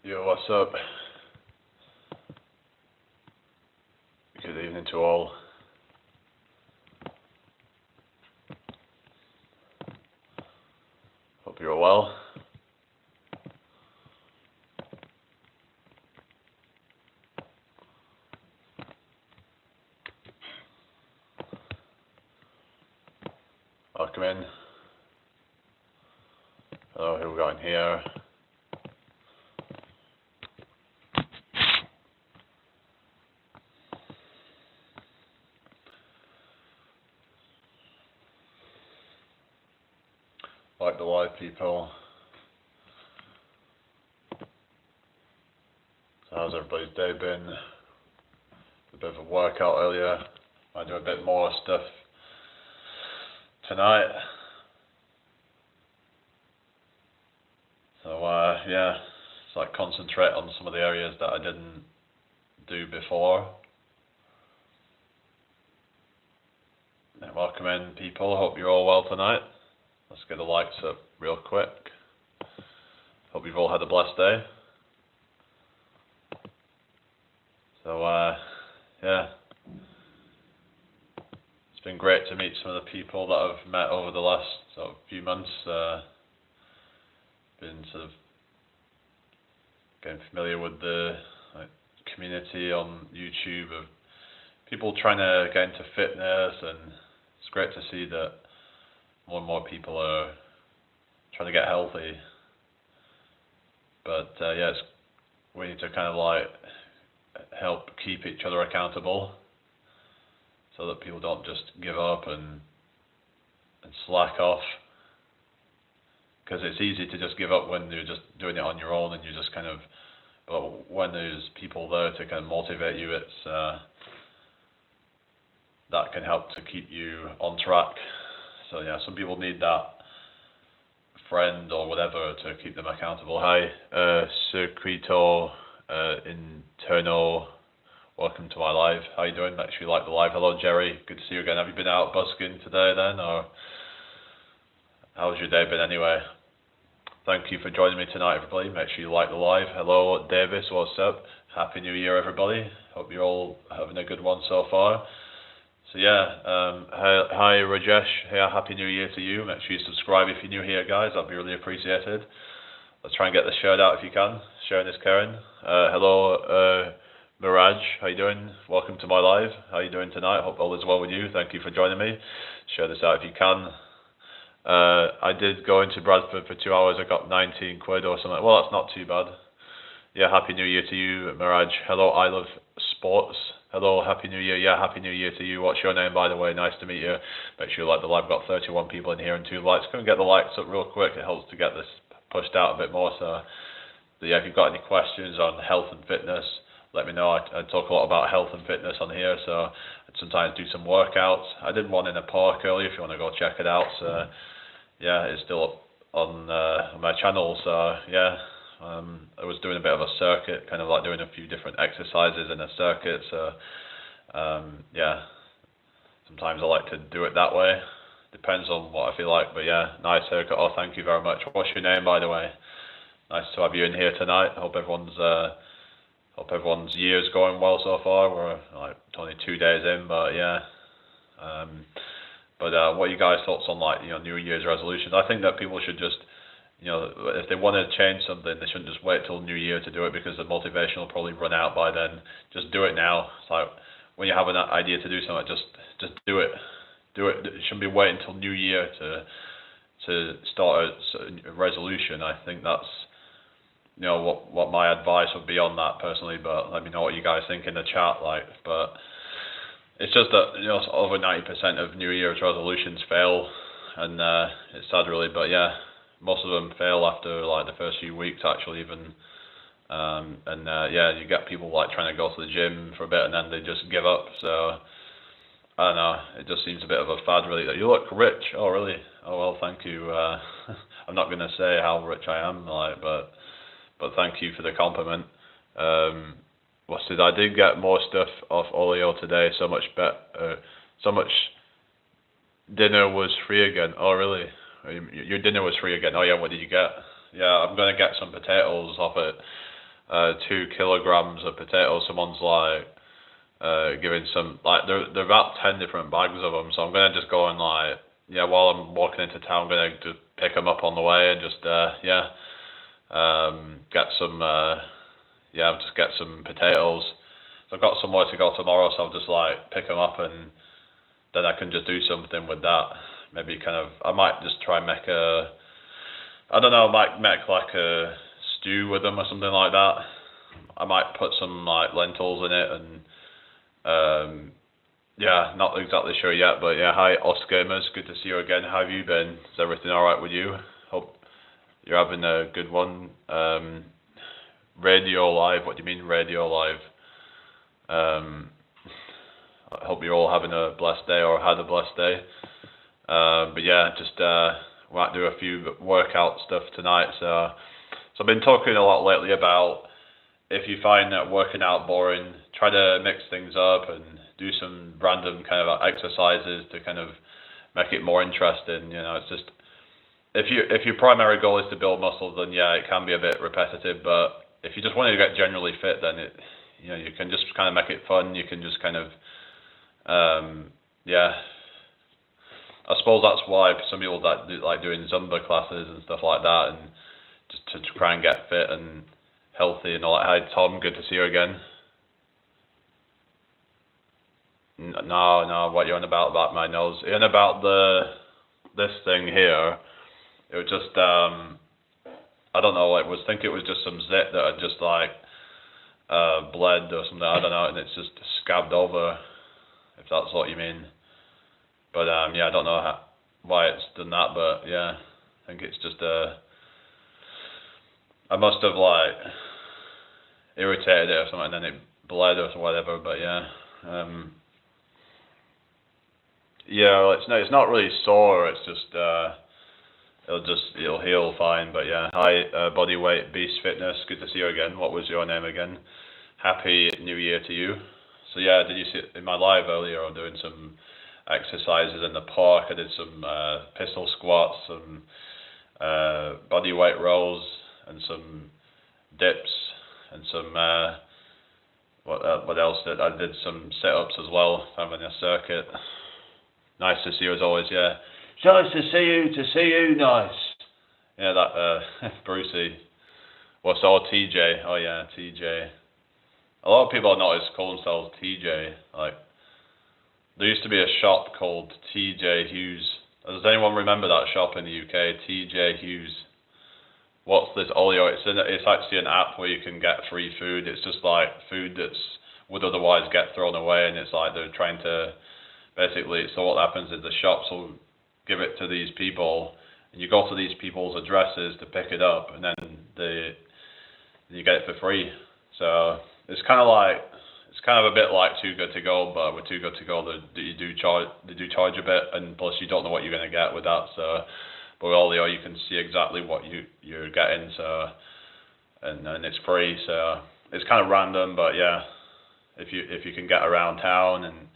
Yo, what's up? Good evening to all. Hope you're well. Welcome in. Hello, who we got in here? Like the live people. So how's everybody's day been? A bit of a workout earlier. I do a bit more stuff tonight. So yeah, it's like concentrate on some of the areas that I didn't do before. Welcome in, people. Hope you're all well tonight. Let's get the lights up real quick. Hope you've all had a blessed day. So yeah, it's been great to meet some of the people that I've met over the last sort of few months. Been sort of getting familiar with the community on YouTube of people trying to get into fitness, and it's great to see that more and more people are trying to get healthy. But yeah, we need to kind of like help keep each other accountable so that people don't just give up and slack off, because it's easy to just give up when you're just doing it on your own and you're just kind of, but when there's people there to kind of motivate you, it's that can help to keep you on track. So yeah, some people need that friend or whatever to keep them accountable. Hi, Circuito Interno, welcome to my live. How you doing? Make sure you like the live. Hello Jerry, good to see you again. Have you been out busking today then, or how's your day been anyway? Thank you for joining me tonight, everybody. Make sure you like the live. Hello Davis, what's up? Happy New Year, everybody. Hope you're all having a good one so far. So yeah, hi Rajesh, yeah, Happy New Year to you. Make sure you subscribe if you're new here, guys. That'd be really appreciated. Let's try and get the shout out if you can. Sharing is Karen. Hello Miraj, how you doing? Welcome to my live. How you doing tonight? Hope all is well with you. Thank you for joining me. Share this out if you can. I did go into Bradford for 2 hours. I got 19 quid or something. Well, that's not too bad. Yeah, Happy New Year to you, Miraj. Hello, I love sports. Hello, Happy New Year. Yeah, Happy New Year to you. What's your name, by the way? Nice to meet you. Make sure you like the live. I've got 31 people in here and 2 likes. Go and get the likes up real quick. It helps to get this pushed out a bit more. So yeah, if you've got any questions on health and fitness, let me know. I talk a lot about health and fitness on here. So I sometimes do some workouts. I did one in a park earlier if you want to go check it out. So yeah, it's still up on my channel. So yeah. I was doing a bit of a circuit, kind of like doing a few different exercises in a circuit, so yeah, sometimes I like to do it that way, depends on what I feel like, but yeah, nice haircut. Oh, thank you very much. What's your name, by the way? Nice to have you in here tonight. Hope everyone's year's going well so far. We're like only 2 days in, but yeah. But what are you guys' thoughts on, like, New Year's resolutions? I think that people should just, if they want to change something, they shouldn't just wait till New Year to do it, because the motivation will probably run out by then. Just do it now. It's like when you have an idea to do something, just do it. Do it. You shouldn't be waiting till New Year to start a resolution. I think that's what my advice would be on that personally. But let me know what you guys think in the chat. But it's just that over 90% of New Year's resolutions fail, and it's sad really. But yeah. Most of them fail after like the first few weeks, actually, even. Yeah, you get people like trying to go to the gym for a bit and then they just give up. So I don't know. It just seems a bit of a fad, really. You look rich. Oh, really? Oh, well, thank you. I'm not gonna say how rich I am, but thank you for the compliment. What's it? I did get more stuff off Olio today. So much dinner was free again. Oh, really? Your dinner was free again. Oh yeah, what did you get? Yeah, I'm gonna get some potatoes off it. 2 kilograms of potatoes. Someone's like giving some, like they're about 10 different bags of them. So I'm gonna just go and like, yeah, while I'm walking into town, I'm gonna just pick them up on the way and just get some just get some potatoes. So I've got somewhere to go tomorrow, so I'll just like pick them up and then I can just do something with that. Maybe kind of, I might just try and make I don't know, I might make like a stew with them or something like that. I might put some like lentils in it and not exactly sure yet, but yeah, hi Osgamers, good to see you again. How have you been? Is everything alright with you? Hope you're having a good one. Radio live, what do you mean radio live? I hope you're all having a blessed day or had a blessed day. But yeah, just might do a few workout stuff tonight. So I've been talking a lot lately about if you find that working out boring, try to mix things up and do some random kind of exercises to kind of make it more interesting. You know, it's just if your primary goal is to build muscles, then yeah, it can be a bit repetitive. But if you just want to get generally fit, then you can just kind of make it fun. You can just kind of I suppose that's why some people that do, like doing Zumba classes and stuff like that, and just to try and get fit and healthy and all that. Hi Tom, good to see you again. No, what you're on about my nose? You're on about this thing here. It was just I don't know. I think it was just some zit that had just like bled or something. I don't know, and it's just scabbed over. If that's what you mean. But I don't know why it's done that, but yeah, I think it's just I must have like irritated it or something, and then it bled or whatever. But yeah, it's not really sore. It's just it'll heal fine. But yeah, hi Bodyweight Beast Fitness, good to see you again. What was your name again? Happy New Year to you. So yeah, did you see in my live earlier? I'm doing some exercises in the park. I did some pistol squats, some body weight rows, and some dips, and some what else did I did some sit-ups as well. I'm in a circuit. Nice to see you as always. Yeah, it's nice to see you. Nice. Yeah, that Brucey. Well, so TJ. Oh yeah, TJ. A lot of people notice call themselves TJ. Like, there used to be a shop called TJ Hughes. Does anyone remember that shop in the UK? TJ Hughes. What's this Olio? It's actually an app where you can get free food. It's just like food that's would otherwise get thrown away, and it's like they're trying to basically. So what happens is the shops will give it to these people, and you go to these people's addresses to pick it up, and then you get it for free. So it's kind of a bit like Too Good to Go, but with Too Good to Go, they do charge a bit, and plus you don't know what you're going to get with that. So, but with Olio, you can see exactly what you're getting. So, and it's free. So it's kind of random, but yeah, if you can get around town, and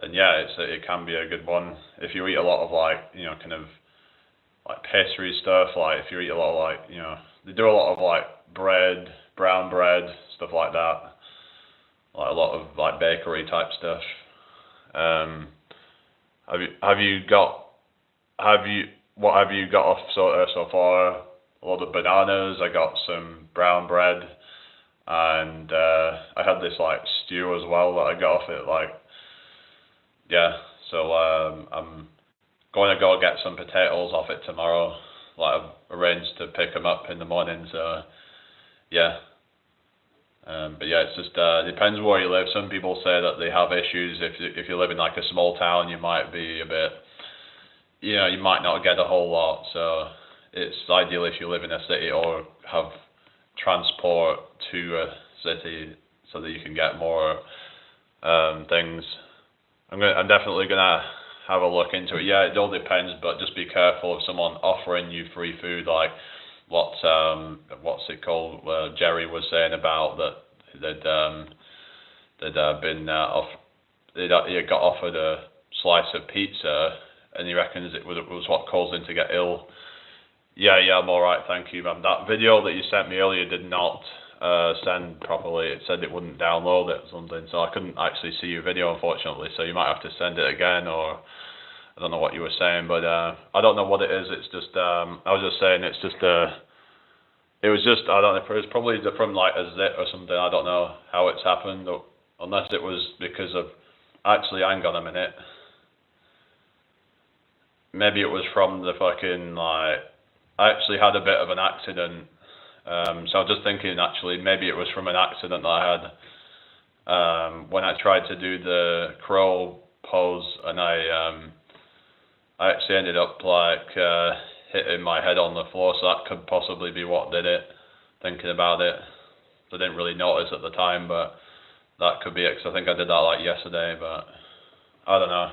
then yeah, it can be a good one. If you eat a lot of like kind of like pastry stuff, like if you eat a lot of like they do a lot of like bread, brown bread, stuff like that. Like a lot of like bakery type stuff. What have you got off so far? A lot of bananas. I got some brown bread, and I had this like stew as well that I got off it. Like, yeah. So I'm going to go get some potatoes off it tomorrow. Like I've arranged to pick them up in the morning. So yeah. But yeah, it's just depends where you live. Some people say that they have issues if you live in like a small town, you might be a bit, you might not get a whole lot. So it's ideal if you live in a city or have transport to a city so that you can get more things. I'm definitely gonna have a look into it. Yeah, it all depends, but just be careful of someone offering you free food like. What's it called? Jerry was saying about that they'd got offered a slice of pizza, and he reckons it was what caused him to get ill. Yeah, I'm all right, thank you, man. That video that you sent me earlier did not send properly. It said it wouldn't download it or something, so I couldn't actually see your video, unfortunately. So you might have to send it again, or I don't know what you were saying, but I don't know what it is. It's just I was just saying it's just it was just, I don't know, it was probably from like a zit or something. I don't know how it's happened, or, unless it was because of, actually, hang on a minute. Maybe it was from the fucking, like, I actually had a bit of an accident. So I was just thinking, actually, maybe it was from an accident that I had when I tried to do the crow pose, and I actually ended up like hitting my head on the floor, so that could possibly be what did it, thinking about it. I didn't really notice at the time, but that could be it, 'cause I think I did that like yesterday, but I don't know.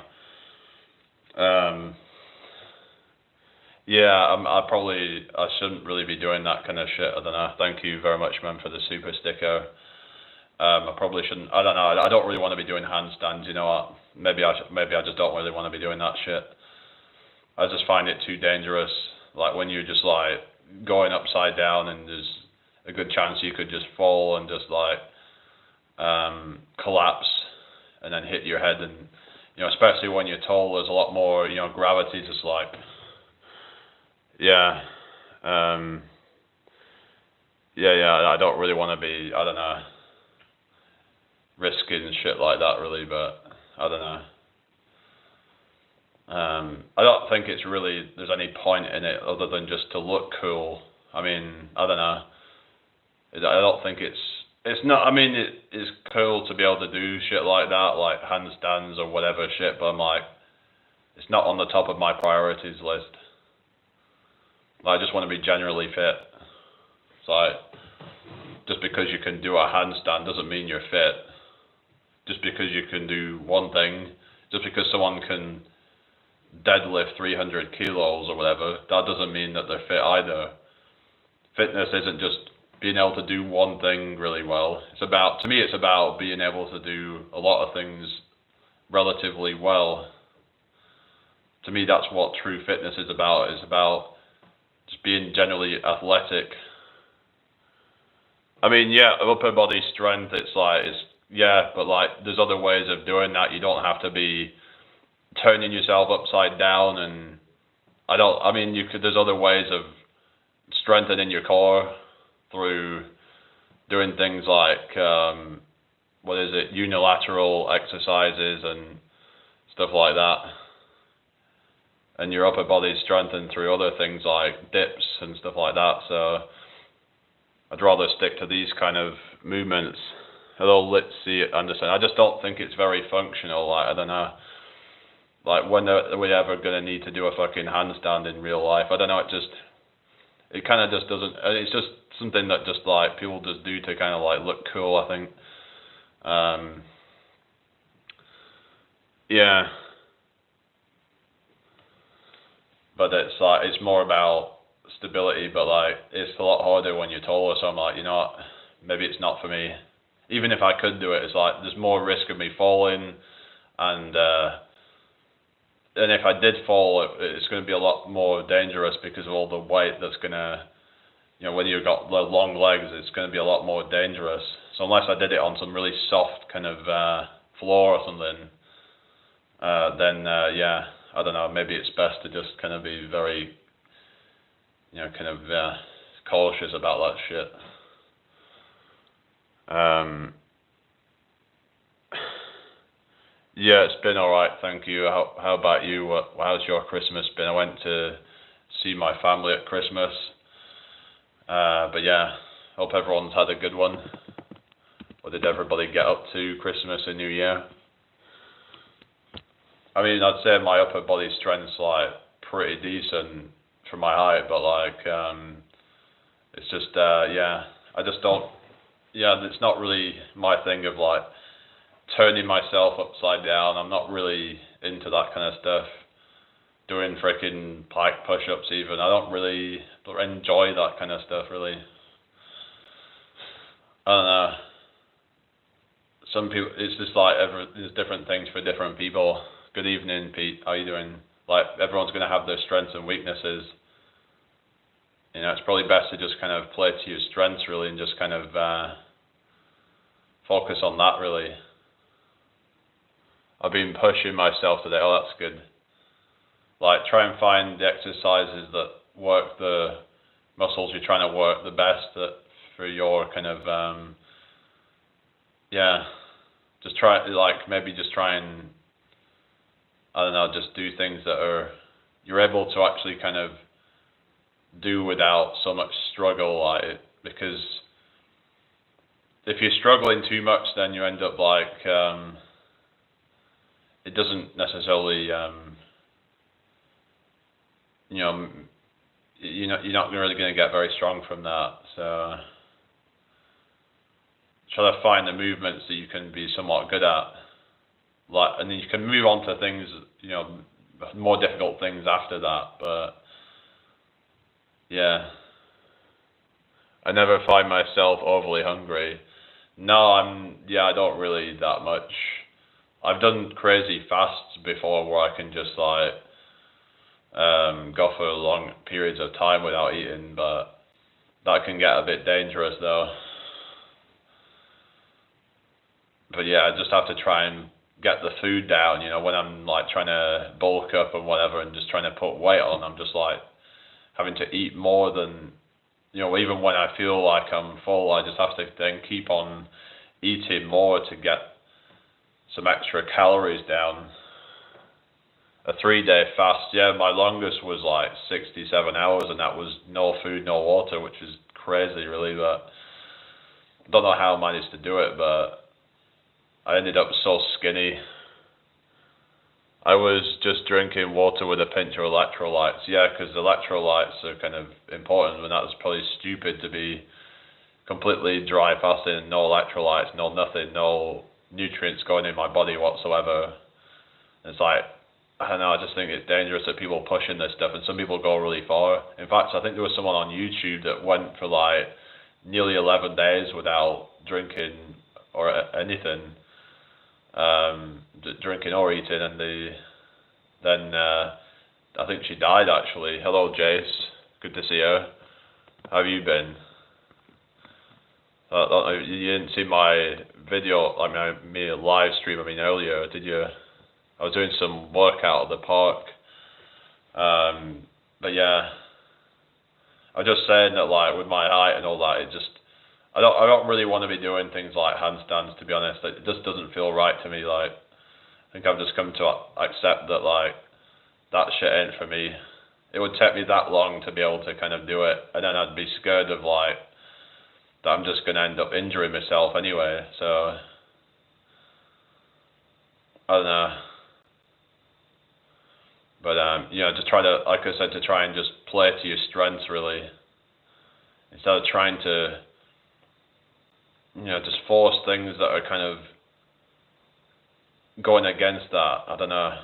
Yeah, I shouldn't really be doing that kind of shit. I don't know. Thank you very much, man, for the super sticker. I probably shouldn't. I don't know. I don't really want to be doing handstands. You know what? Maybe I just don't really want to be doing that shit. I just find it too dangerous. Like when you're just like going upside down, and there's a good chance you could just fall and just like collapse and then hit your head. And you know, especially when you're tall, there's a lot more, you know, gravity just like. Yeah, yeah. I don't really want to be, I don't know, risking shit like that, really. But I don't know. I don't think it's really, there's any point in it other than just to look cool. I mean, I don't know. I don't think it's not. I mean, it is cool to be able to do shit like that, like handstands or whatever shit. But I'm like, it's not on the top of my priorities list. I just want to be generally fit. It's like, just because you can do a handstand doesn't mean you're fit. Just because you can do one thing, just because someone can deadlift 300 kilos or whatever, that doesn't mean that they're fit either. Fitness isn't just being able to do one thing really well. To me, it's about being able to do a lot of things relatively well. To me, that's what true fitness is about. It's about just being generally athletic. I mean, yeah, upper body strength, but like, there's other ways of doing that. You don't have to be turning yourself upside down, and there's other ways of strengthening your core through doing things like, unilateral exercises and stuff like that. And your upper body strengthened through other things like dips and stuff like that. So I'd rather stick to these kind of movements. Although, let's see, understand. I just don't think it's very functional. Like, I don't know. Like, when are we ever going to need to do a fucking handstand in real life? I don't know. It kind of just doesn't. It's just something that just like people just do to kind of like look cool, I think. Yeah. But it's like, it's more about stability, but like, it's a lot harder when you're taller, so I'm like, you know what, maybe it's not for me. Even if I could do it, it's like, there's more risk of me falling, and if I did fall, it's going to be a lot more dangerous because of all the weight that's going to, you know, when you've got long legs, it's going to be a lot more dangerous. So unless I did it on some really soft kind of floor or something, then yeah, I don't know, maybe it's best to just kind of be very, you know, kind of cautious about that shit. Yeah, it's been alright, thank you. How about you? How's your Christmas been? I went to see my family at Christmas. But yeah, hope everyone's had a good one. What did everybody get up to Christmas and New Year? I mean, I'd say my upper body strength's like pretty decent for my height, but like, it's just, yeah, I just don't, yeah, it's not really my thing of like turning myself upside down. I'm not really into that kind of stuff. Doing freaking pike push-ups even. I don't really enjoy that kind of stuff, really. I don't know. Some people, it's just like, there's different things for different people. Good evening, Pete. How you doing? Like, everyone's going to have their strengths and weaknesses. it's probably best to just kind of play to your strengths really, and just kind of focus on that really. I've been pushing myself today. Oh, that's good. Like, try and find the exercises that work the muscles you're trying to work the best for your kind of just try, like, maybe just try and, I don't know, just do things that you're able to actually kind of do without so much struggle, like, because if you're struggling too much, then you end up like it doesn't necessarily you're not really going to get very strong from that. So try to find the movements that you can be somewhat good at, like, and then you can move on to things, more difficult things after that. But yeah, I never find myself overly hungry. No, I don't really that much. I've done crazy fasts before where I can just like go for long periods of time without eating, but that can get a bit dangerous though. But yeah, I just have to try and get the food down, when I'm like trying to bulk up and whatever and just trying to put weight on, I'm just like having to eat more than, even when I feel like I'm full, I just have to then keep on eating more to get some extra calories down. A 3-day fast, my longest was like 67 hours, and that was no food, no water, which is crazy really, but I don't know how I managed to do it, but I ended up so skinny. I was just drinking water with a pinch of electrolytes, because electrolytes are kind of important, and that was probably stupid to be completely dry fasting, no electrolytes, no nothing, no nutrients going in my body whatsoever. It's like, I don't know, I just think it's dangerous that people pushing this stuff, and some people go really far. In fact, I think there was someone on YouTube that went for like nearly 11 days without drinking or anything, drinking or eating, and then I think she died actually. Hello Jace, good to see you. How have you been? You didn't see my video, me live stream, earlier, did you? I was doing some workout at the park. But yeah, I was just saying that, like, with my height and all that, I don't really want to be doing things like handstands, to be honest. It just doesn't feel right to me. Like, I think I've just come to accept that, like, that shit ain't for me. It would take me that long to be able to kind of do it, and then I'd be scared of, like, that I'm just going to end up injuring myself anyway, so I don't know. But just try to, like I said, to try and just play to your strengths really, instead of trying to, just force things that are kind of going against that. I don't know.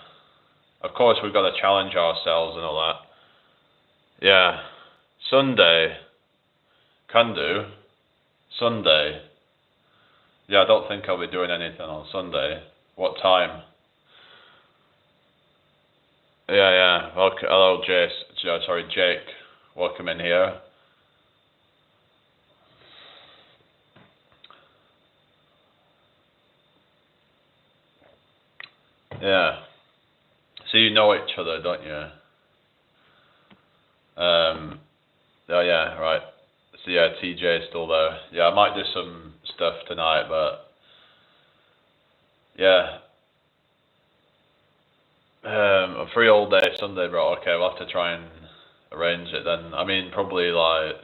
Of course, we've got to challenge ourselves and all that. Yeah, Sunday, can do. Sunday. Yeah, I don't think I'll be doing anything on Sunday. What time? Yeah. Okay. Hello, Jake. Welcome in here. Yeah. So you know each other, don't you? Oh yeah, right. So yeah, TJ's still there. Yeah, I might do some stuff tonight, but yeah. I'm free all day Sunday, bro. Okay, we'll have to try and arrange it then. Probably like,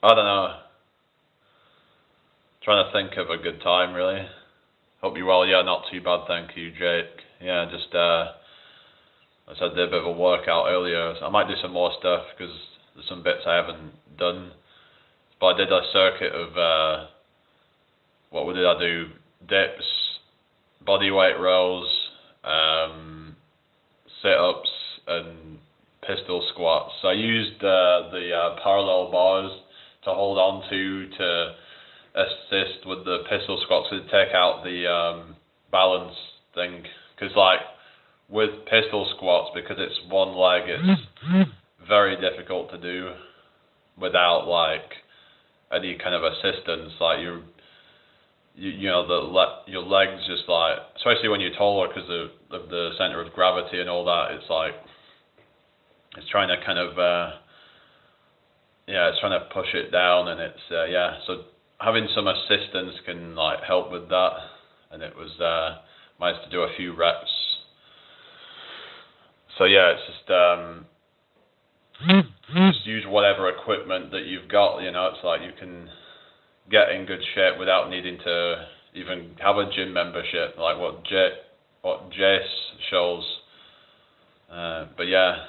I don't know. Trying to think of a good time, really. Hope you're well. Yeah, not too bad, thank you, Jake. Yeah, just I said I did a bit of a workout earlier. So I might do some more stuff because there's some bits I haven't done. But I did a circuit of what did I do? Dips, body weight rows, sit-ups, and pistol squats. So I used the parallel bars to hold on to assist with the pistol squats, to take out the balance thing. Because like with pistol squats, because it's one leg, it's very difficult to do. without like any kind of assistance. Like you know, your legs just like, especially when you're taller because of the center of gravity and all that, it's like it's trying to kind of it's trying to push it down, and it's so having some assistance can like help with that. And it was managed to do a few reps. So yeah, it's just use whatever equipment that you've got. You know, it's like you can get in good shape without needing to even have a gym membership, like what Jace shows. But yeah.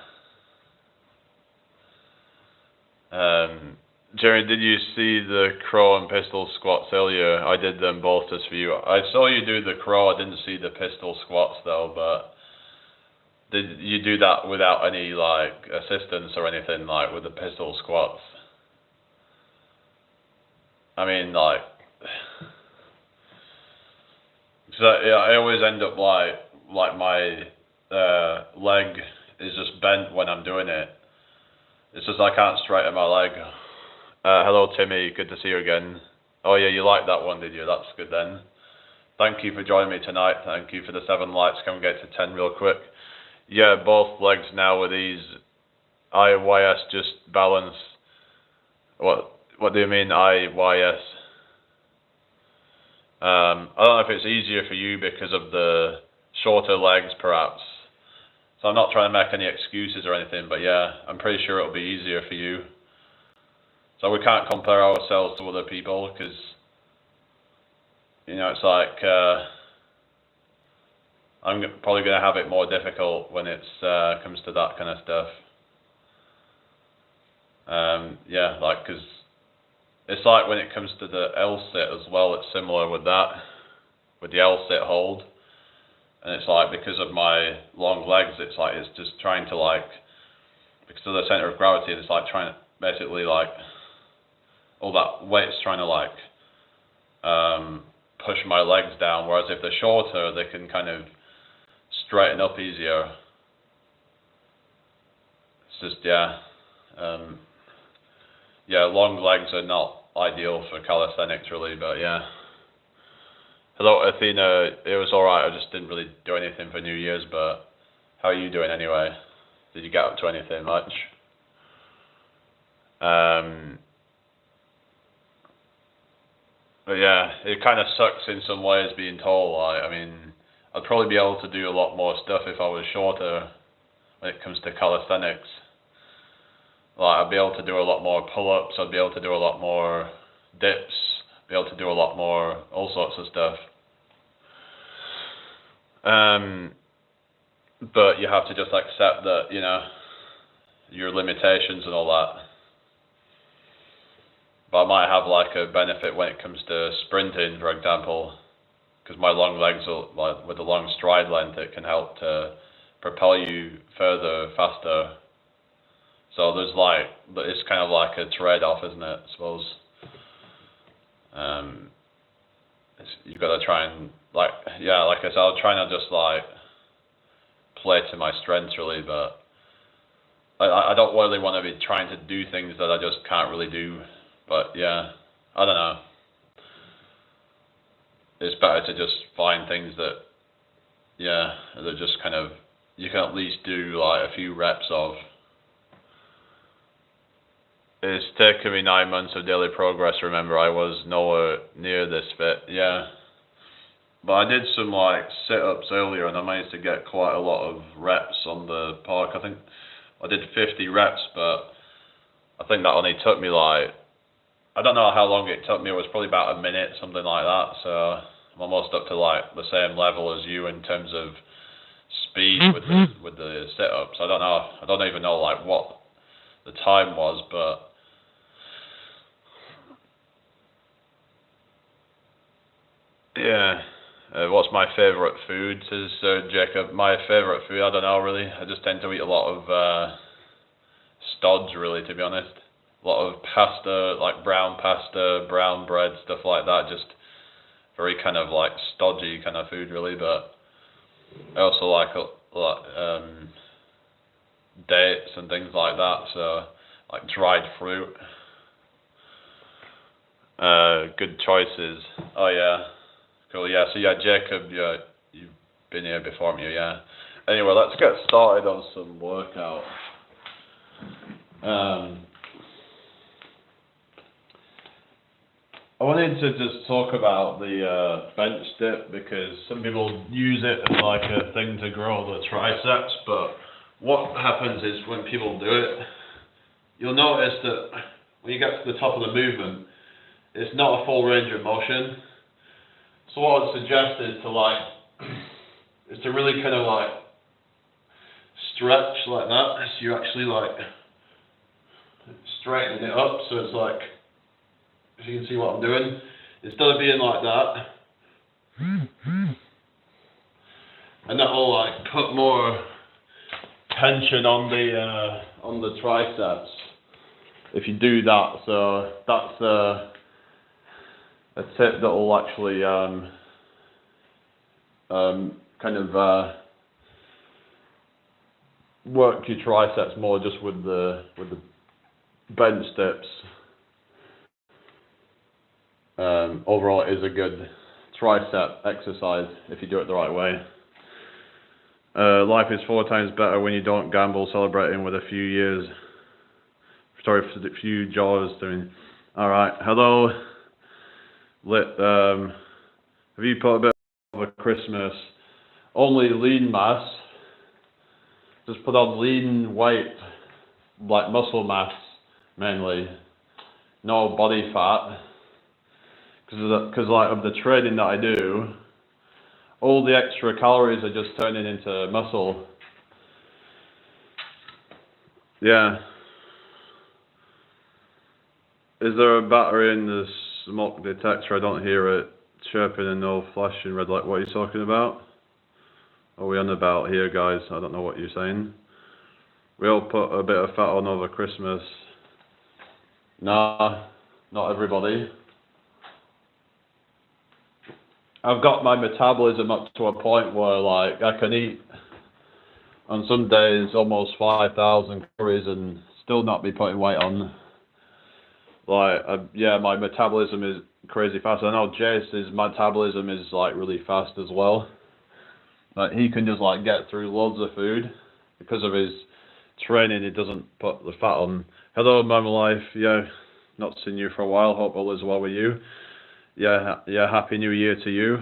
Jerry, did you see the crow and pistol squats earlier? I did them both just for you. I saw you do the crow, I didn't see the pistol squats though, but did you do that without any like assistance or anything, like with the pistol squats? I mean, like, so yeah, I always end up like my leg is just bent when I'm doing it. It's just I can't straighten my leg. Hello Timmy, good to see you again. Oh yeah, you liked that one, did you? That's good then. Thank you for joining me tonight. Thank you for the 7 likes. Can we get to 10 real quick? Yeah, both legs now with these IYS just balance. What do you mean IYS? I don't know if it's easier for you because of the shorter legs perhaps. So I'm not trying to make any excuses or anything, but yeah, I'm pretty sure it'll be easier for you. So we can't compare ourselves to other people because, you know, it's like I'm probably going to have it more difficult when it comes to that kind of stuff. Yeah, like, because it's like when it comes to the L-sit as well, it's similar with that, with the L-sit hold. And it's like, because of my long legs, it's like, it's just trying to like, because of the center of gravity, it's like trying to basically like, all that weight's trying to like push my legs down, whereas if they're shorter, they can kind of straighten up easier. It's just, long legs are not ideal for calisthenics really, but yeah. Hello Athena, it was alright, I just didn't really do anything for New Year's, but how are you doing anyway? Did you get up to anything much? But yeah, it kind of sucks in some ways being tall. I mean, I'd probably be able to do a lot more stuff if I was shorter when it comes to calisthenics. Like, I'd be able to do a lot more pull-ups, I'd be able to do a lot more dips, be able to do a lot more, all sorts of stuff. But you have to just accept that, you know, your limitations and all that. But I might have like a benefit when it comes to sprinting, for example, because my long legs, like with the long stride length, it can help to propel you further, faster. So there's like, it's kind of like a trade-off, isn't it? I suppose. You've got to try and like I said, I'll try not just like play to my strengths really, but I don't really want to be trying to do things that I just can't really do. But yeah, I don't know. It's better to just find things that, that just kind of, you can at least do like a few reps of. It's taken me 9 months of daily progress, remember, I was nowhere near this fit, yeah. But I did some like sit-ups earlier and I managed to get quite a lot of reps on the park. I think I did 50 reps, but I think that only took me like, I don't know how long it took me, it was probably about a minute, something like that, so I'm almost up to like the same level as you in terms of speed with the sit-ups. I don't even know like what the time was, but yeah. What's my favourite food, says Jacob. My favourite food, I don't know really. I just tend to eat a lot of stods really, to be honest. A lot of pasta, like brown pasta, brown bread, stuff like that. Just very kind of like stodgy kind of food really. But I also like a lot dates and things like that. So like dried fruit. Good choices. Oh yeah, cool. Yeah, so yeah, Jacob, yeah, you've been here before, haven't you? Yeah. Anyway, let's get started on some workout. I wanted to just talk about the bench dip because some people use it as like a thing to grow the triceps, but what happens is when people do it, you'll notice that when you get to the top of the movement, it's not a full range of motion. So what I would suggest is to really kind of like stretch like that, so you're actually like straightening it up, so it's like, if you can see what I'm doing, instead of being like that, and that'll like put more tension on the triceps if you do that. So that's a tip that will actually kind of work your triceps more just with the bench dips. Overall, it is a good tricep exercise if you do it the right way. Life is 4 times better when you don't gamble, celebrating with a few years. Sorry for the few jaws doing. All right, hello. Have you put a bit of a Christmas? Only lean mass. Just put on lean weight, like muscle mass mainly. No body fat. Because like of the training that I do, all the extra calories are just turning into muscle. Yeah. Is there a battery in the smoke detector? I don't hear it chirping and no flashing red light. What are you talking about? What are we on about here, guys? I don't know what you're saying. We all put a bit of fat on over Christmas. Nah, not everybody. I've got my metabolism up to a point where like I can eat on some days almost 5,000 calories and still not be putting weight on. Like, yeah, my metabolism is crazy fast. I know Jace's metabolism is like really fast as well. Like he can just like get through loads of food because of his training. He doesn't put the fat on. Hello, Mama Life. Yeah, not seen you for a while. Hope all is well with you. Yeah, Happy New Year to you.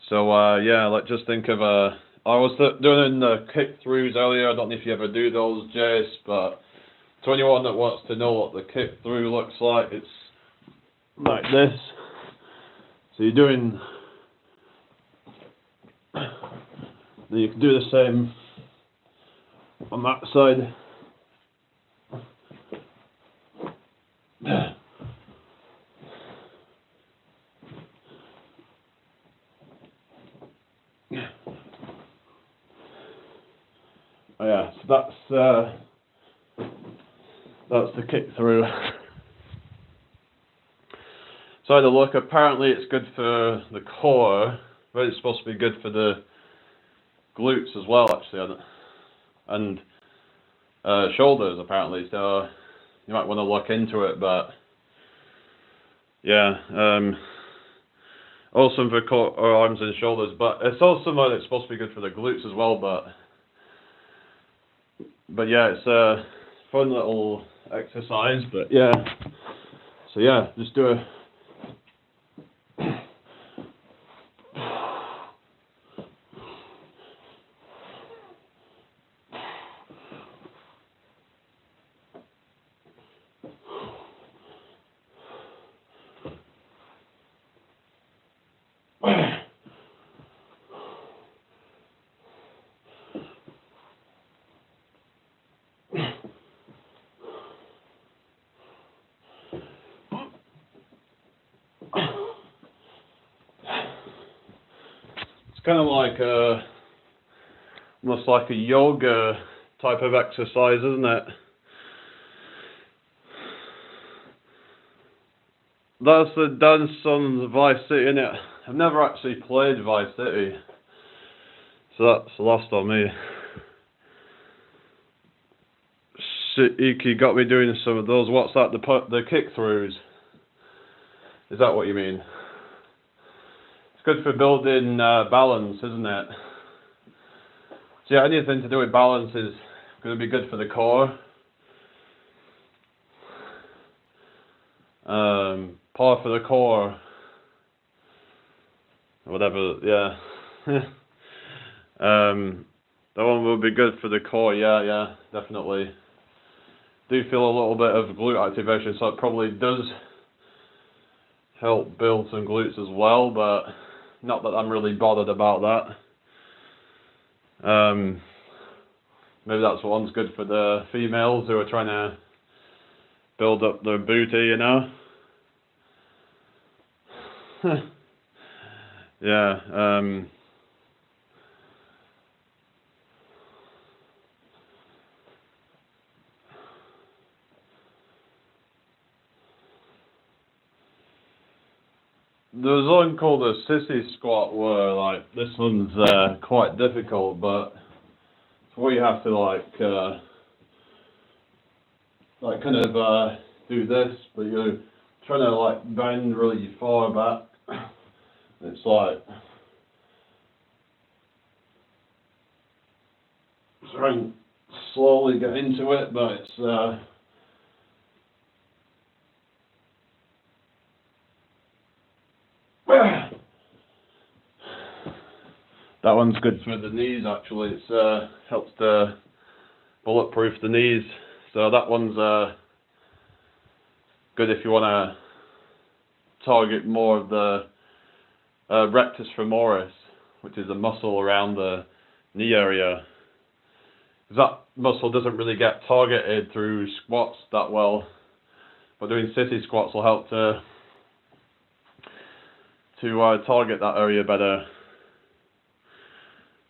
So yeah, like just think of I was doing the kick throughs earlier. I don't know if you ever do those, Jace, but to anyone that wants to know what the kick through looks like, it's like this. So you're doing. Then you can do the same on that side. Oh yeah, so that's the kick through. So I had a look. Apparently, it's good for the core, but it's supposed to be good for the glutes as well, actually, and shoulders apparently. So you might want to look into it. But yeah, awesome for core, or arms and shoulders. But it's also that it's supposed to be good for the glutes as well. But yeah, it's a fun little exercise. But yeah, so yeah, just do a. It's kind of like almost like a yoga type of exercise, isn't it? That's the dance on Vice City, innit? I've never actually played Vice City, so that's lost on me. Iki got me doing some of those. What's that? The kick throughs. Is that what you mean? It's good for building balance, isn't it? So yeah, anything to do with balance is going to be good for the core. Power for the core. Whatever, yeah. That one will be good for the core, yeah, definitely. Do feel a little bit of glute activation, so it probably does help build some glutes as well, but not that I'm really bothered about that. Maybe that's one's good for the females who are trying to build up their booty, you know? Yeah, there's one called a sissy squat where, like, this one's quite difficult, but it's where you have to, kind of do this, but you're trying to, like, bend really far back. It's like trying to slowly get into it, but it's that one's good for the knees actually. It's helps to bulletproof the knees. So that one's good if you want to target more of the rectus femoris, which is a muscle around the knee area. That muscle doesn't really get targeted through squats that well, but doing sissy squats will help to target that area better.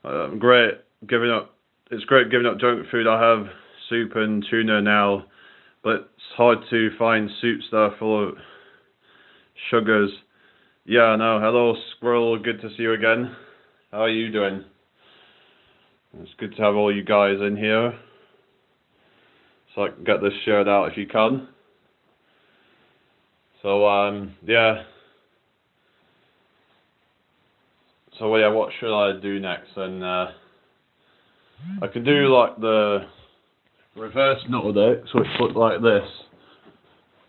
It's great giving up junk food. I have soup and tuna now, but it's hard to find soups that are full of sugars. Yeah, no, hello Squirrel, good to see you again. How are you doing? It's good to have all you guys in here, so I can get this shared out if you can. So yeah. So yeah, what should I do next? And I can do like the reverse Nordics, which look like this.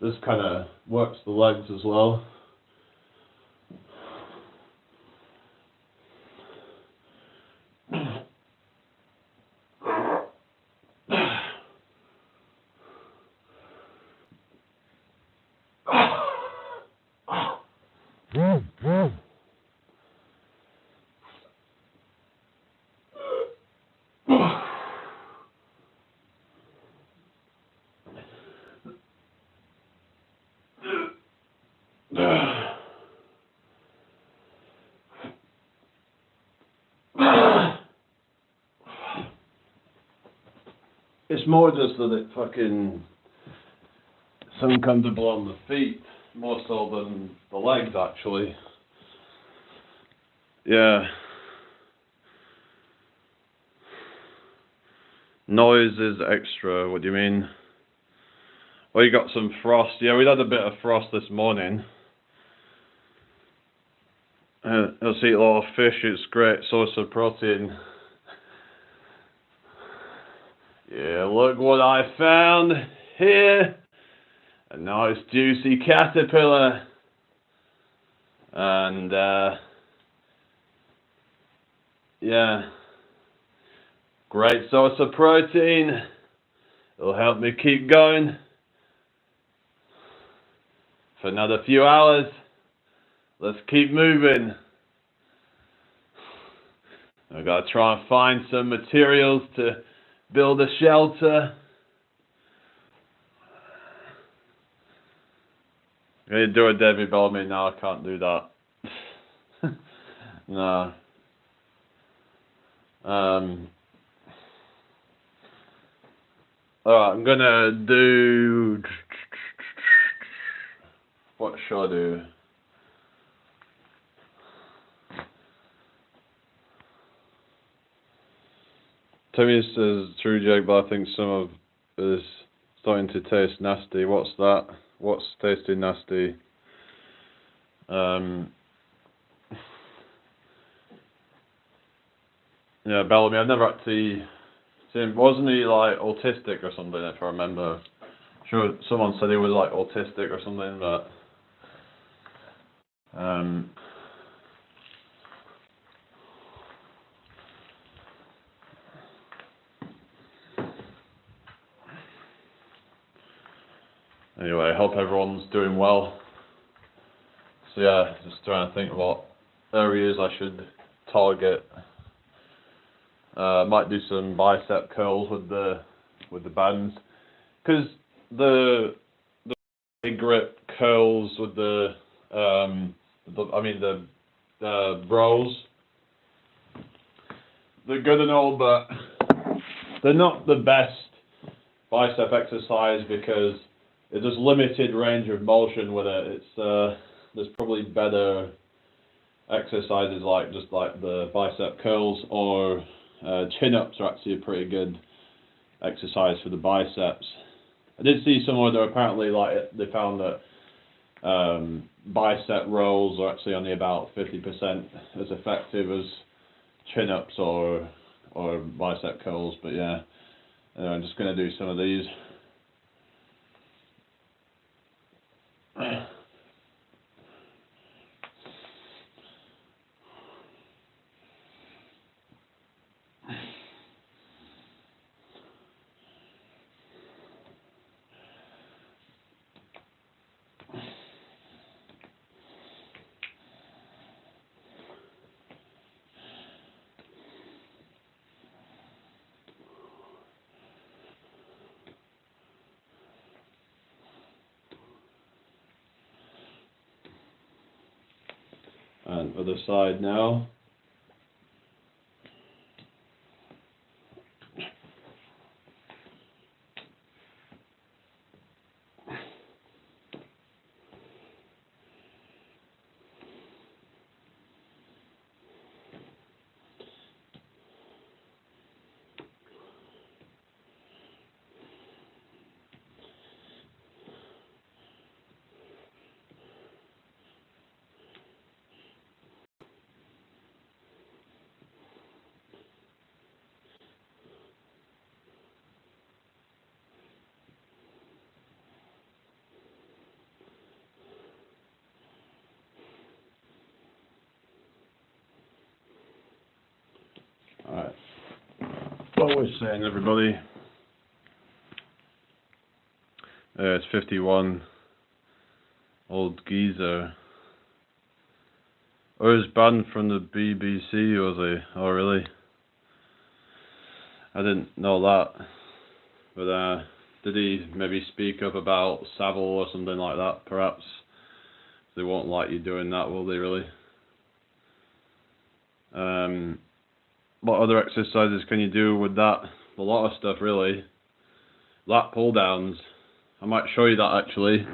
This kind of works the legs as well. It's more just that it fucking it's uncomfortable on the feet, more so than the legs actually. Yeah. Noise is extra, what do you mean? Well, you got some frost. Yeah, we had a bit of frost this morning. Let's eat a lot of fish, it's a great source of protein. Yeah, look what I found here. A nice juicy caterpillar. And yeah, great source of protein. It'll help me keep going for another few hours. Let's keep moving. I've got to try and find some materials to build a shelter. I'm going to do a Debbie Bellamy. No, I can't do that. No. Alright, I'm gonna do... What should I do? Timmy says true, Jake, but I think some of this starting to taste nasty. What's that? What's tasting nasty? Yeah, Bellamy. I've never actually seen. Wasn't he like autistic or something? If I remember, sure someone said he was like autistic or something, but anyway, I hope everyone's doing well. So yeah, just trying to think what areas I should target. Might do some bicep curls with the bands, because the grip curls with the rows, they're good and all, but they're not the best bicep exercise because it does limited range of motion with it. It's there's probably better exercises like just like the bicep curls, or chin-ups are actually a pretty good exercise for the biceps. I did see somewhere that apparently like they found that bicep rolls are actually only about 50% as effective as chin-ups or bicep curls. But yeah, I'm just going to do some of these. And other side now. Alright. What was saying, everybody? It's 51. Old geezer. Oh, he was banned from the BBC, was he? Oh, really? I didn't know that. But did he maybe speak up about Savile or something like that, perhaps? They won't like you doing that, will they, really? What other exercises can you do with that? A lot of stuff, really. Lat pull downs. I might show you that, actually.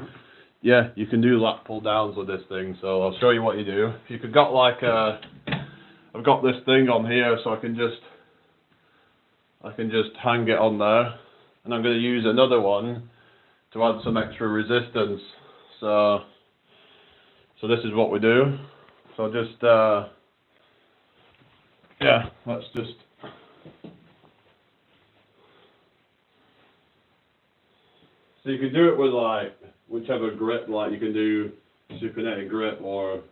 Yeah, you can do lat pull downs with this thing, so I'll show you what you do. If you could got like I've got this thing on here, so I can just hang it on there, and I'm going to use another one to add some extra resistance. So this is what we do. So just yeah, let's just so you can do it with like whichever grip, like you can do supinated grip or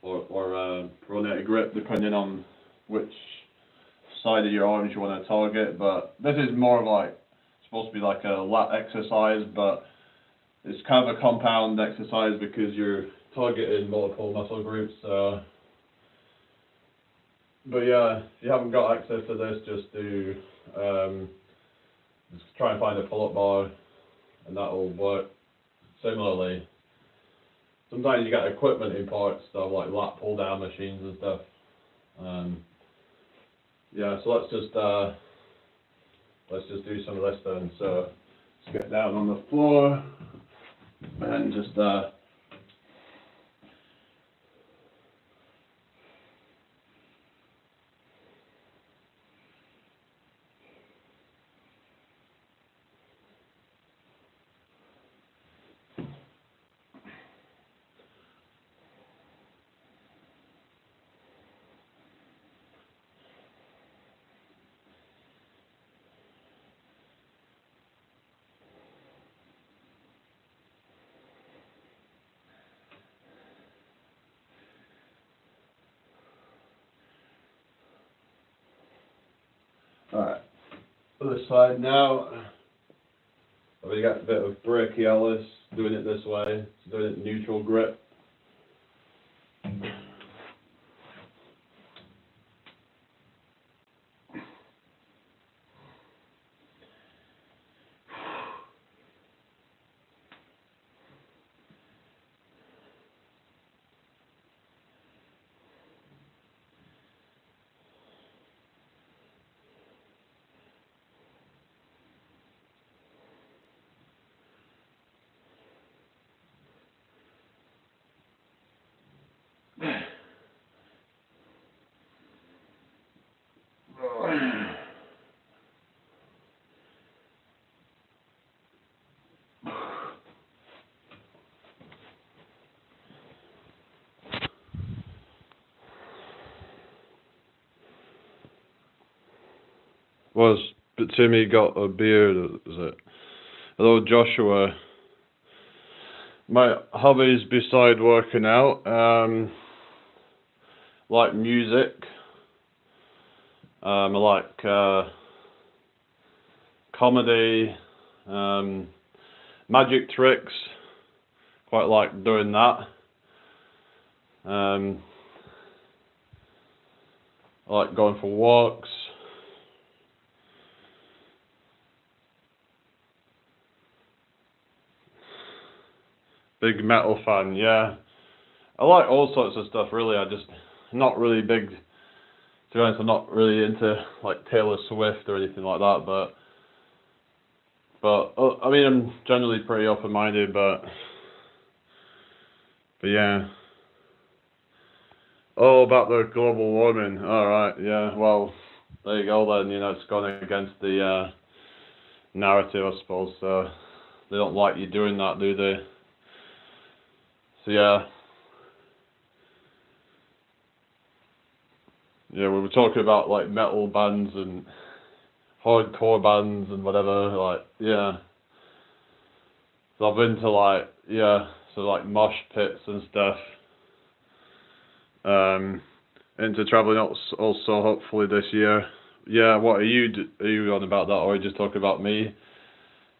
pronated grip, depending on which side of your arms you want to target. But this is more of like supposed to be like a lat exercise, but it's kind of a compound exercise because you're targeting multiple muscle groups. But yeah, if you haven't got access to this, just do just try and find a pull-up bar, and that will work similarly. Sometimes you get equipment in parts, stuff like lat pull-down machines and stuff. Yeah, so let's just do some of this then. So let's get down on the floor and just Alright, other side now. We got a bit of brachialis, doing it this way, doing it neutral grip. Was but Timmy got a beard, is it? Hello Joshua. My hobbies beside working out, like music. I like comedy, magic tricks. Quite like doing that. I like going for walks. Big metal fan, yeah. I like all sorts of stuff really. I'm not really big, to be honest, I'm not really into like Taylor Swift or anything like that, but I mean I'm generally pretty open-minded, but yeah. Oh, about the global warming. Alright, yeah, well, there you go then, it's gone against the narrative, I suppose, so they don't like you doing that, do they? So yeah, we were talking about like metal bands and hardcore bands and whatever, like, yeah. So I've been to like, like mosh pits and stuff. Into traveling also hopefully this year. Yeah, what are you on about that, or are you just talking about me?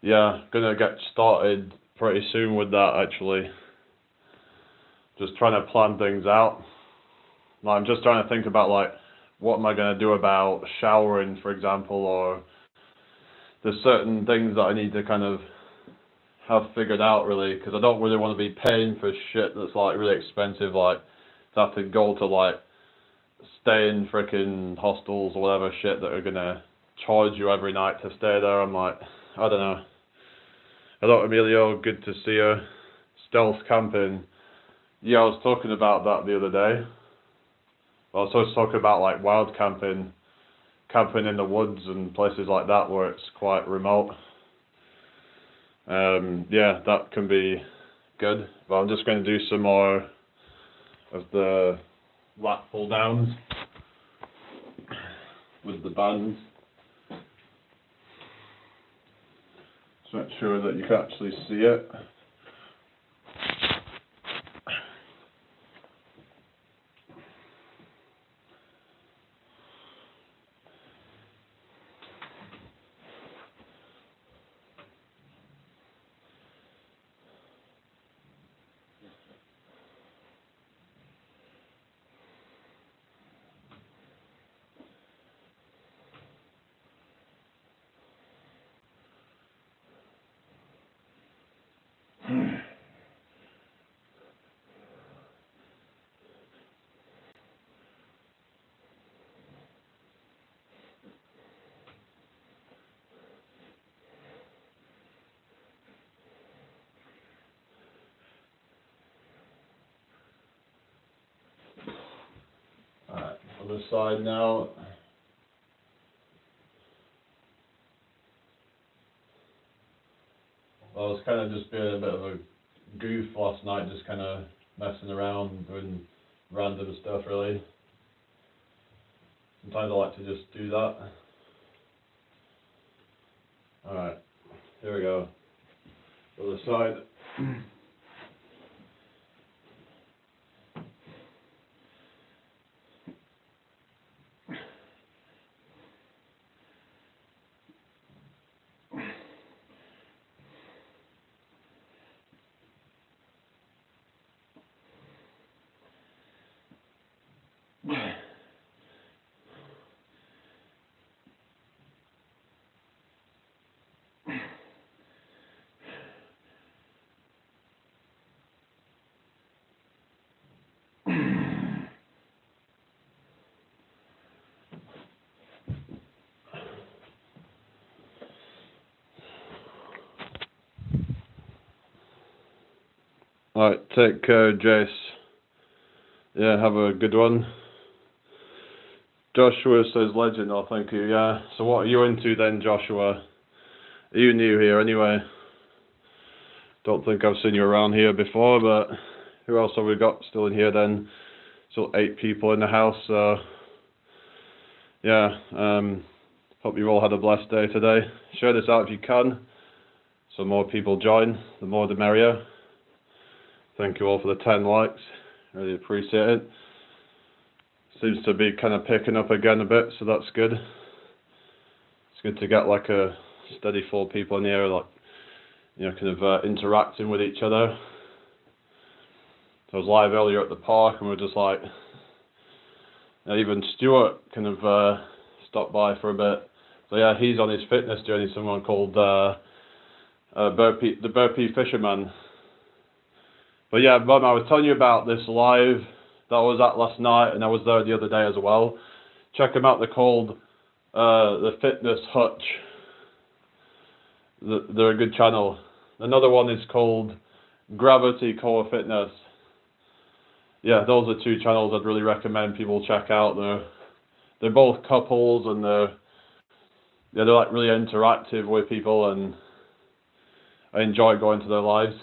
Yeah, gonna get started pretty soon with that actually. Just trying to plan things out. Like, I'm just trying to think about like, what am I gonna do about showering, for example, or there's certain things that I need to kind of have figured out really, because I don't really want to be paying for shit that's like really expensive, like to have to go to like stay in frickin' hostels or whatever shit that are gonna charge you every night to stay there. I'm like, I don't know. Hello Emilio, good to see you. Stealth camping. Yeah, I was talking about that the other day. I was also talking about like wild camping in the woods and places like that where it's quite remote. Yeah, that can be good. But I'm just going to do some more of the lat pull downs with the bands. Just make sure that you can actually see it. Alright, other side now. I was kind of just being a bit of a goof last night, just kind of messing around, doing random stuff really. Sometimes I like to just do that. Alright, here we go. Other side. Right, take care, Jace. Yeah, have a good one. Joshua says legend. Oh, thank you. Yeah. So what are you into then, Joshua? Are you new here anyway? Don't think I've seen you around here before, but who else have we got still in here then? Still 8 people in the house, so yeah, hope you've all had a blessed day today. Share this out if you can, so more people join, the more the merrier. Thank you all for the 10 likes, really appreciate it. Seems to be kind of picking up again a bit, so that's good. It's good to get like a steady 4 people in here, like, you know, kind of interacting with each other. So I was live earlier at the park and we were just like, you know, even Stuart kind of stopped by for a bit. So yeah, he's on his fitness journey, someone called the Burpee Fisherman. But yeah, Mum, I was telling you about this live that I was at last night, and I was there the other day as well. Check them out, they're called the Fitness Hutch. They're a good channel. Another one is called Gravity Core Fitness. Yeah, those are 2 channels I'd really recommend people check out. They're both couples, and they're like really interactive with people, and I enjoy going to their lives.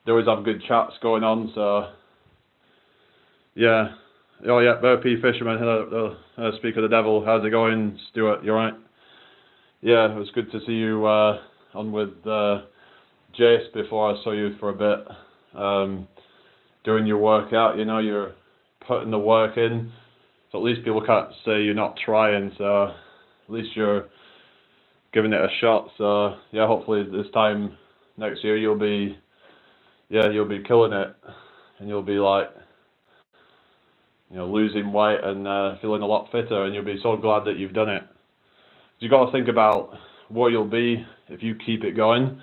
They always have good chats going on, so yeah. Oh yeah, Burpee Fisherman, hello, speak of the devil. How's it going, Stuart? You alright? Yeah, it was good to see you on with Jace before I saw you for a bit. Doing your workout, you know, you're putting the work in, so at least people can't say you're not trying, so at least you're giving it a shot. So yeah, hopefully this time next year you'll be killing it, and you'll be like, you know, losing weight and feeling a lot fitter, and you'll be so glad that you've done it. You got to think about where you'll be if you keep it going,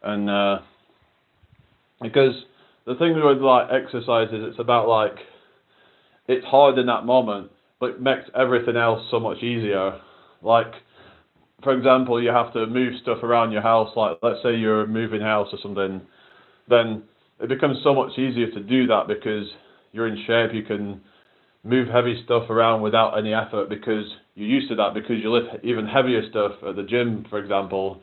and because the thing with like exercise is it's about like, it's hard in that moment, but it makes everything else so much easier. Like, for example, you have to move stuff around your house, like let's say you're moving house or something, then it becomes so much easier to do that because you're in shape, you can move heavy stuff around without any effort because you're used to that, because you lift even heavier stuff at the gym, for example.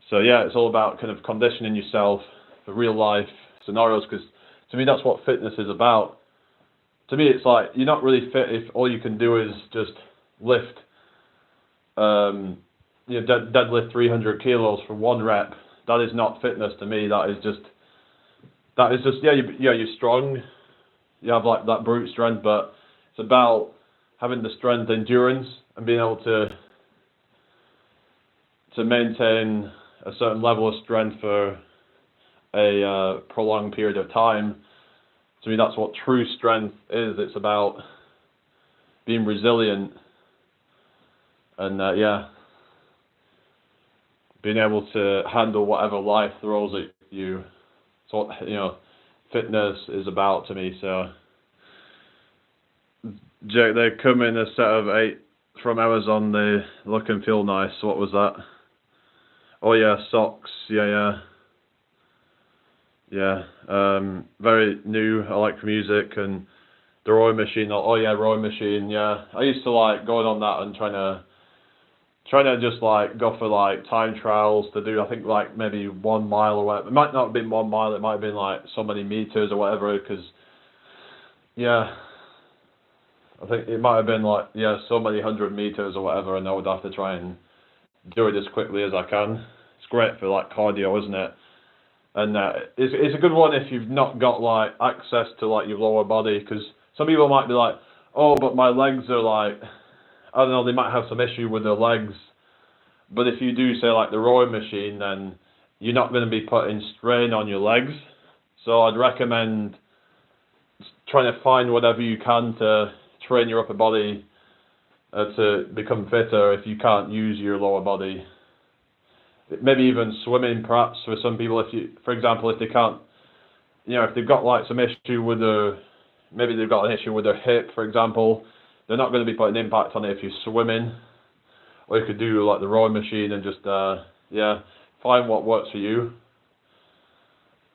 So yeah, it's all about kind of conditioning yourself for real life scenarios, because to me that's what fitness is about. To me it's like, you're not really fit if all you can do is just lift, deadlift 300 kilos for 1 rep. That is not fitness to me. That is just yeah, you're strong, you have like that brute strength, but it's about having the strength, endurance, and being able to maintain a certain level of strength for a prolonged period of time. To me, that's what true strength is. It's about being resilient and being able to handle whatever life throws at you. So what, you know, fitness is about to me. So Jake, they come in a set of 8 from Amazon. They look and feel nice. What was that? Oh yeah, socks. Yeah. Very new. I like music and the rowing machine. Oh yeah, rowing machine. Yeah, I used to like going on that and trying to just like go for like time trials to do, I think like maybe 1 mile or whatever. It might not have been 1 mile. It might have been like so many meters or whatever. Because yeah, I think it might have been like, yeah, so many 100 meters or whatever, and I would have to try and do it as quickly as I can. It's great for like cardio, isn't it? And it's a good one if you've not got like access to like your lower body, because some people might be like, oh, but my legs are like, I don't know, they might have some issue with their legs. But if you do say like the rowing machine, then you're not going to be putting strain on your legs. So I'd recommend trying to find whatever you can to train your upper body to become fitter if you can't use your lower body. Maybe even swimming, perhaps, for some people. If you, for example, if they can't, you know, if they've got like some issue with maybe they've got an issue with their hip, for example, they're not going to be putting impact on it if you're swimming. Or you could do like the rowing machine and just find what works for you.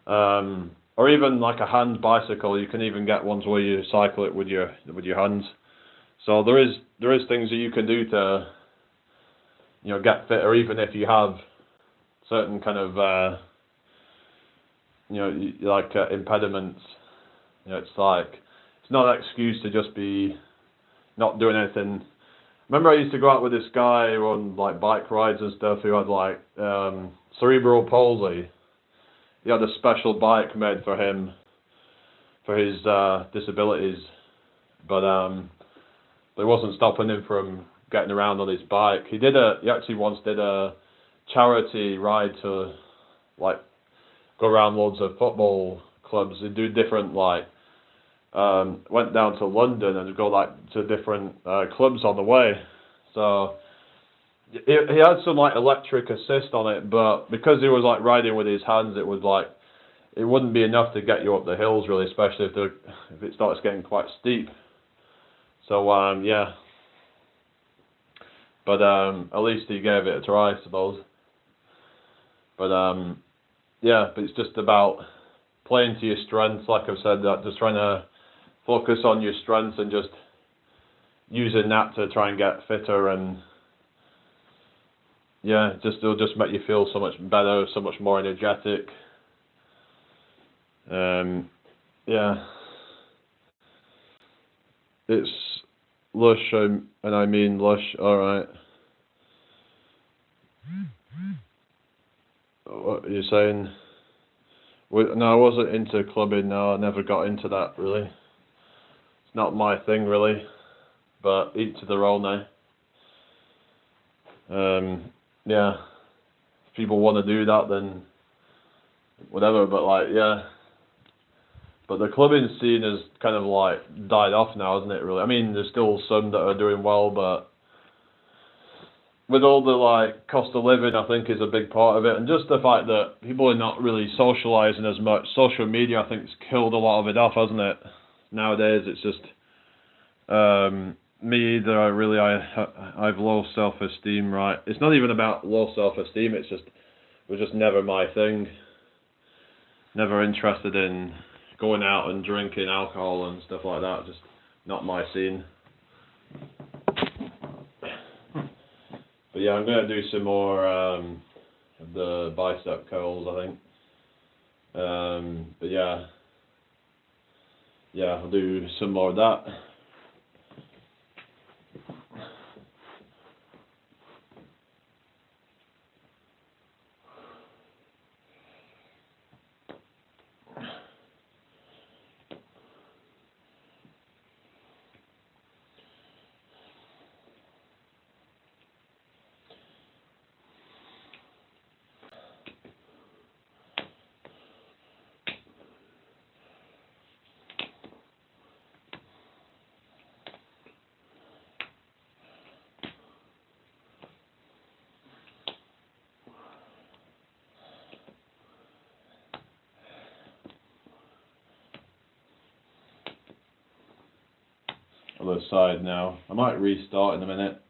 Or even like a hand bicycle. You can even get ones where you cycle it with your hands. So there is things that you can do to, you know, get fitter, even if you have certain kind of you know, like impediments. You know, it's not an excuse to just be not doing anything. Remember, I used to go out with this guy on like bike rides and stuff who had like cerebral palsy. He had a special bike made for him for his disabilities, but it wasn't stopping him from getting around on his bike. He actually once did a charity ride to like go around loads of football clubs and do different like went down to London and go like to different clubs on the way. So he had some like electric assist on it, but because he was like riding with his hands, it was like it wouldn't be enough to get you up the hills really, especially if it starts getting quite steep. So yeah, but at least he gave it a try, I suppose. But yeah, but it's just about playing to your strengths, like I've said, that just trying to focus on your strengths and just using that to try and get fitter, and yeah, it'll just make you feel so much better, so much more energetic. Yeah, it's lush, and I mean lush. All right. What are you saying? No, I wasn't into clubbing. No, I never got into that really. It's not my thing really. But each to their own now. Yeah, if people want to do that, then whatever. But like, yeah. But the clubbing scene has kind of like died off now, hasn't it? Really. I mean, there's still some that are doing well, but with all the like cost of living, I think is a big part of it, and just the fact that people are not really socializing as much. Social media, I think, has killed a lot of it off, hasn't it? Nowadays, it's just me either. I've low self-esteem, right? It's not even about low self-esteem. It's just it was just never my thing. Never interested in going out and drinking alcohol and stuff like that. Just not my scene. But yeah, I'm gonna do some more of the bicep curls, I think. But yeah, I'll do some more of that. Other side now. I might restart in a minute.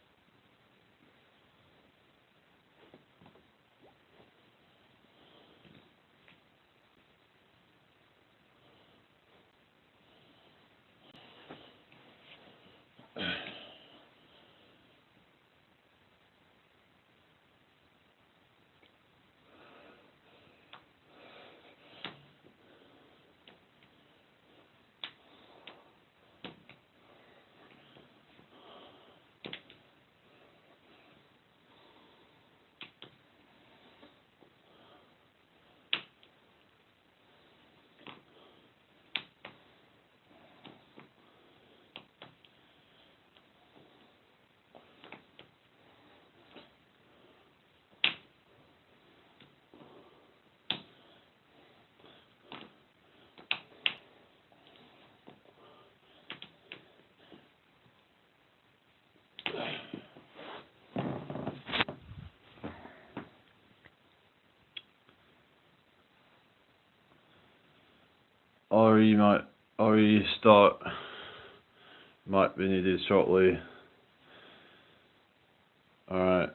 Restart might be needed shortly. Alright.